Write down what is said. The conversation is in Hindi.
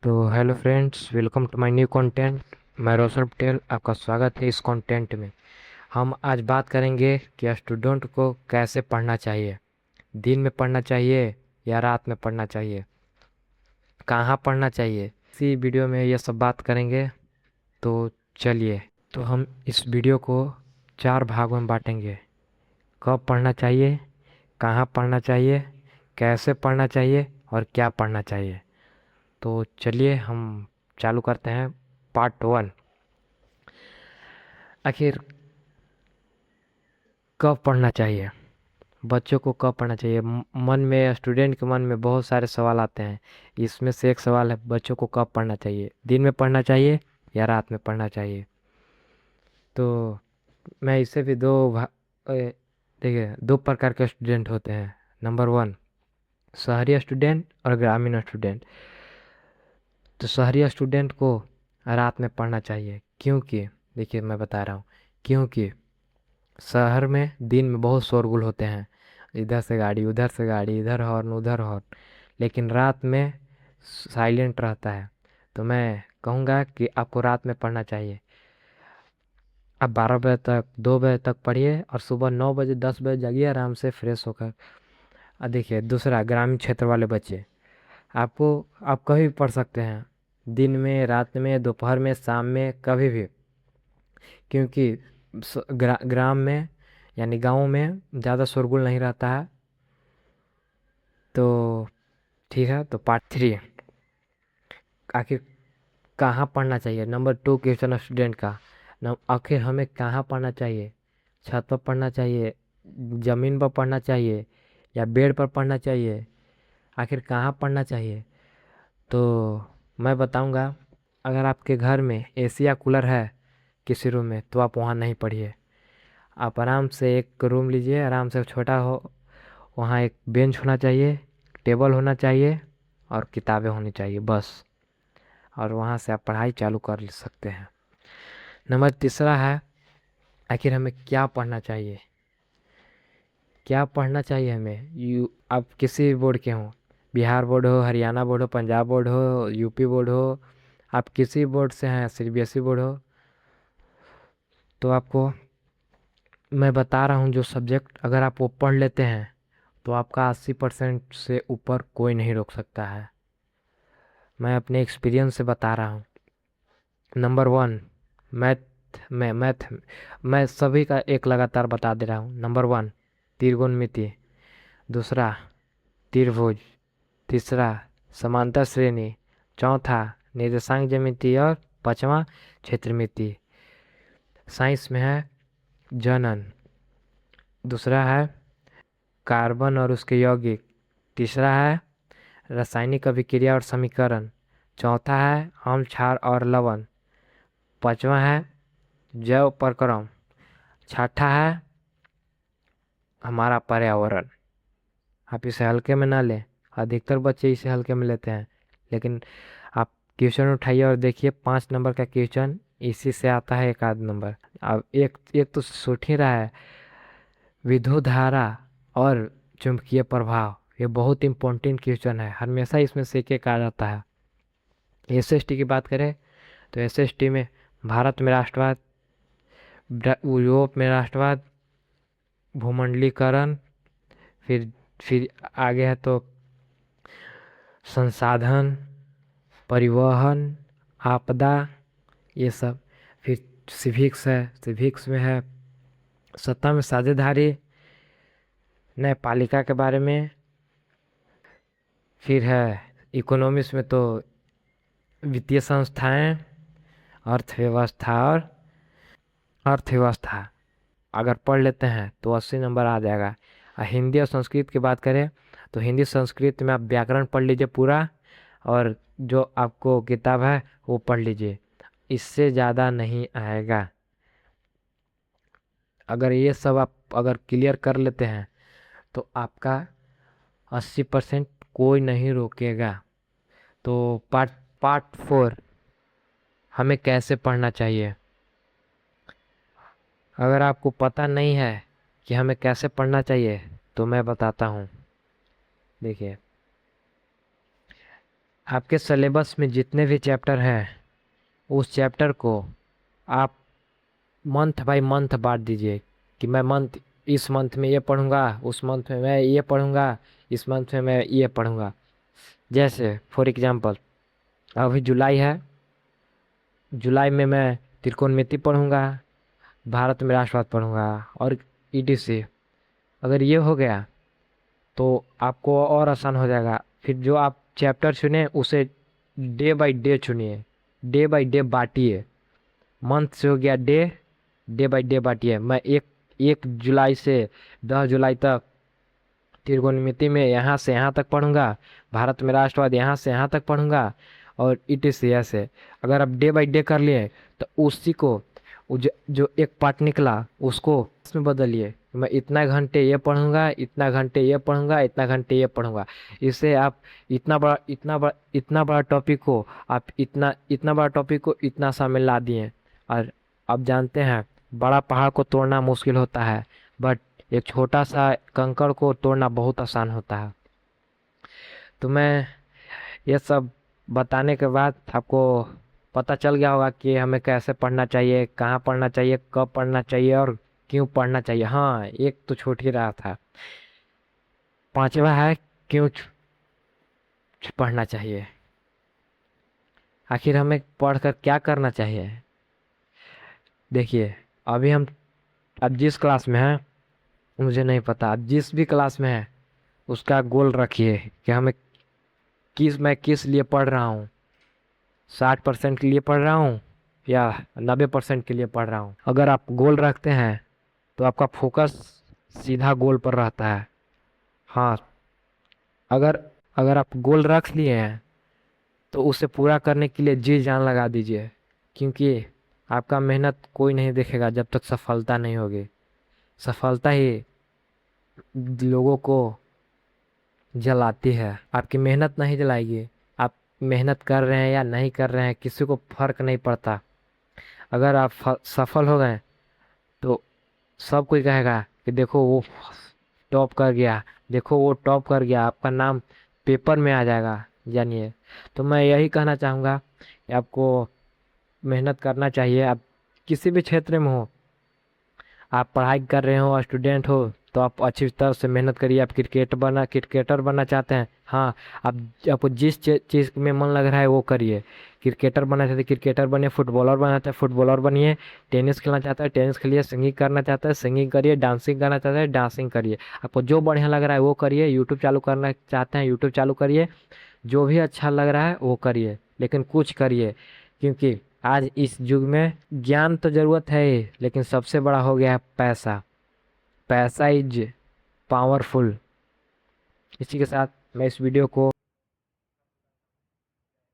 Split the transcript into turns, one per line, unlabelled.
तो hello friends, welcome to my new content. मैं रोशन पटेल, आपका स्वागत है इस कंटेंट में। हम आज बात करेंगे कि स्टूडेंट को कैसे पढ़ना चाहिए। दिन में पढ़ना चाहिए या रात में पढ़ना चाहिए, कहाँ पढ़ना चाहिए, इसी वीडियो में ये सब बात करेंगे। तो चलिए, तो हम इस वीडियो को 4 भागों में बांटेंगे। कब पढ़ना चाहिए, कहाँ पढ़ना चाहिए, कैसे पढ़ना चाहिए और क्या पढ़ना चाहिए। तो चलिए हम चालू करते हैं। पार्ट 1। आखिर कब पढ़ना चाहिए, बच्चों को कब पढ़ना चाहिए। मन में, स्टूडेंट के मन में बहुत सारे सवाल आते हैं। इसमें से एक सवाल है, बच्चों को कब पढ़ना चाहिए, दिन में पढ़ना चाहिए या रात में पढ़ना चाहिए। तो मैं इससे भी देखिए, 2 प्रकार के स्टूडेंट होते हैं। नंबर 1, शहरी स्टूडेंट और ग्रामीण स्टूडेंट। तो शहरी स्टूडेंट को रात में पढ़ना चाहिए, क्योंकि देखिए मैं बता रहा हूँ, क्योंकि शहर में दिन में बहुत शोरगुल होते हैं। इधर से गाड़ी, उधर से गाड़ी, इधर हॉर्न, उधर हॉर्न। लेकिन रात में साइलेंट रहता है। तो मैं कहूँगा कि आपको रात में पढ़ना चाहिए। आप 12 बजे तक, 2 बजे तक पढ़िए और सुबह 9 बजे, 10 बजे जागिए आराम से फ्रेश होकर। और देखिए दूसरा, ग्रामीण क्षेत्र वाले बच्चे, आप कभी भी पढ़ सकते हैं, दिन में, रात में, दोपहर में, शाम में, कभी भी। क्योंकि ग्राम में यानी गाँव में ज़्यादा शोरगुल नहीं रहता है। तो ठीक है, तो पार्ट 3, आखिर कहाँ पढ़ना चाहिए। नंबर 2 क्वेश्चन स्टूडेंट का, आखिर हमें कहाँ पढ़ना चाहिए। छत पर पढ़ना चाहिए, ज़मीन पर पढ़ना चाहिए या बेड पर पढ़ना चाहिए, आखिर कहाँ पढ़ना चाहिए। तो मैं बताऊंगा, अगर आपके घर में एसी या कूलर है किसी रूम में, तो आप वहाँ नहीं पढ़िए। आप आराम से एक रूम लीजिए, आराम से, छोटा हो, वहाँ एक बेंच होना चाहिए, टेबल होना चाहिए और किताबें होनी चाहिए, बस। और वहाँ से आप पढ़ाई चालू कर सकते हैं। नंबर 3 है, आखिर हमें क्या पढ़ना चाहिए। क्या पढ़ना चाहिए हमें, आप किसी भी बोर्ड के हों, बिहार बोर्ड हो, हरियाणा बोर्ड हो, पंजाब बोर्ड हो, यूपी बोर्ड हो, आप किसी बोर्ड से हैं, सीबीएसई बोर्ड हो, तो आपको मैं बता रहा हूँ, जो सब्जेक्ट अगर आप वो पढ़ लेते हैं तो आपका 80% से ऊपर कोई नहीं रोक सकता है। मैं अपने एक्सपीरियंस से बता रहा हूँ। नंबर 1, मैथ मैं सभी का एक लगातार बता दे रहा हूँ। नंबर 1, त्रिकोणमिति। दूसरा, त्रिभुज। तीसरा, समांतर श्रेणी। चौथा, निर्देशांक ज्यामिति। और पांचवा, क्षेत्रमिति। साइंस में है जनन। दूसरा है कार्बन और उसके यौगिक। तीसरा है रासायनिक अभिक्रिया और समीकरण। चौथा है अम्ल, क्षार और लवण। पांचवा है जैव प्रक्रम। छठा है हमारा पर्यावरण। आप इसे हल्के में ना लें, अधिकतर बच्चे इसे हल्के में लेते हैं। लेकिन आप क्वेश्चन उठाइए और देखिए, 5 नंबर का क्वेश्चन इसी से आता है, एक आध नंबर। अब एक एक तो सूट ही रहा है, विद्युत धारा और चुंबकीय प्रभाव। ये बहुत इंपॉर्टेंट क्वेश्चन है, हमेशा इसमें से एक आ जाता है। एसएसटी की बात करें तो एसएसटी में भारत में राष्ट्रवाद, यूरोप में राष्ट्रवाद, भूमंडलीकरण, फिर आगे है तो संसाधन, परिवहन, आपदा, ये सब। फिर सिविक्स है, सिविक्स में है सत्ता में साझेदारी, न्यायपालिका के बारे में। फिर है इकोनॉमिक्स में तो वित्तीय संस्थाएं, अर्थव्यवस्था और अर्थव्यवस्था। अगर पढ़ लेते हैं तो 80 नंबर आ जाएगा। हिंदी और संस्कृत की बात करें तो हिंदी संस्कृत में आप व्याकरण पढ़ लीजिए पूरा, और जो आपको किताब है वो पढ़ लीजिए, इससे ज़्यादा नहीं आएगा। अगर ये सब आप अगर क्लियर कर लेते हैं तो आपका 80% कोई नहीं रोकेगा। तो पार्ट 4, हमें कैसे पढ़ना चाहिए। अगर आपको पता नहीं है कि हमें कैसे पढ़ना चाहिए, तो मैं बताता हूँ। देखिए, आपके सिलेबस में जितने भी चैप्टर हैं उस चैप्टर को आप मंथ बाय मंथ बांट दीजिए कि मैं इस मंथ में ये पढ़ूंगा, उस मंथ में मैं ये पढ़ूंगा, इस मंथ में मैं ये पढ़ूंगा। जैसे फॉर एग्जांपल अभी जुलाई है, जुलाई में मैं त्रिकोणमिति पढ़ूंगा, भारत में राष्ट्रवाद पढ़ूंगा और ईटीसी। अगर ये हो गया तो आपको और आसान हो जाएगा। फिर जो आप चैप्टर चुने उसे डे बाय डे चुनिए, डे बाय डे बांटिए। मंथ से हो गया डे, डे बाय डे बांटिए। मैं एक 1 जुलाई से 10 जुलाई तक त्रिकोणमिति में यहाँ से यहाँ तक पढ़ूंगा, भारत में राष्ट्रवाद यहाँ से यहाँ तक पढ़ूंगा और ईटीसी ऐसे। अगर आप डे बाय डे कर लिए तो उसी को जो एक पार्ट निकला उसको इसमें बदलिए। मैं इतना घंटे ये पढ़ूंगा, इतना घंटे ये पढ़ूंगा, इतना घंटे ये पढ़ूंगा। इससे आप इतना बड़ा टॉपिक को आप इतना बड़ा टॉपिक को इतना सा में ला दिए। और आप जानते हैं बड़ा पहाड़ को तोड़ना मुश्किल होता है, बट एक छोटा सा कंकड़ को तोड़ना बहुत आसान होता है। तो मैं ये सब बताने के बाद आपको पता चल गया होगा कि हमें कैसे पढ़ना चाहिए, कहाँ पढ़ना चाहिए, कब पढ़ना चाहिए और क्यों पढ़ना चाहिए। हाँ, एक तो छूट ही रहा था, पांचवा है क्यों पढ़ना चाहिए। आखिर हमें पढ़कर क्या करना चाहिए। देखिए, अभी हम अब जिस क्लास में हैं मुझे नहीं पता, आप जिस भी क्लास में हैं उसका गोल रखिए कि मैं किस लिए पढ़ रहा हूँ। 60% के लिए पढ़ रहा हूँ या 90% के लिए पढ़ रहा हूँ। अगर आप गोल रखते हैं तो आपका फोकस सीधा गोल पर रहता है। हाँ, अगर अगर आप गोल रख लिए हैं तो उसे पूरा करने के लिए जी जान लगा दीजिए, क्योंकि आपका मेहनत कोई नहीं देखेगा जब तक सफलता नहीं होगी। सफलता ही लोगों को जलाती है, आपकी मेहनत नहीं जलाएगी। आप मेहनत कर रहे हैं या नहीं कर रहे हैं किसी को फर्क नहीं पड़ता। अगर आप सफल हो गए तो सब कोई कहेगा कि देखो वो टॉप कर गया, देखो वो टॉप कर गया, आपका नाम पेपर में आ जाएगा, जानिए। तो मैं यही कहना चाहूँगा कि आपको मेहनत करना चाहिए। आप किसी भी क्षेत्र में हो, आप पढ़ाई कर रहे हो, स्टूडेंट हो, तो आप अच्छी तरह से मेहनत करिए। आप क्रिकेटर बनना चाहते हैं, हाँ, आप आपको जिस चीज़ में मन लग रहा है वो करिए। क्रिकेटर बनना चाहते हैं क्रिकेटर बनिए, फुटबॉलर बनना चाहते हैं फुटबॉलर बनिए, टेनिस खेलना चाहता है टेनिस खेलिए, सिंगिंग करना चाहता है सिंगिंग करिए, डांसिंग करना चाहता है डांसिंग करिए। आपको जो बढ़िया लग रहा है वो करिए। यूट्यूब चालू करना चाहते हैं यूट्यूब चालू करिए। जो भी अच्छा लग रहा है वो करिए, लेकिन कुछ करिए। क्योंकि आज इस युग में ज्ञान तो ज़रूरत है ही, लेकिन सबसे बड़ा हो गया है पैसा। पैसा इज पावरफुल। इसी के साथ मैं इस वीडियो को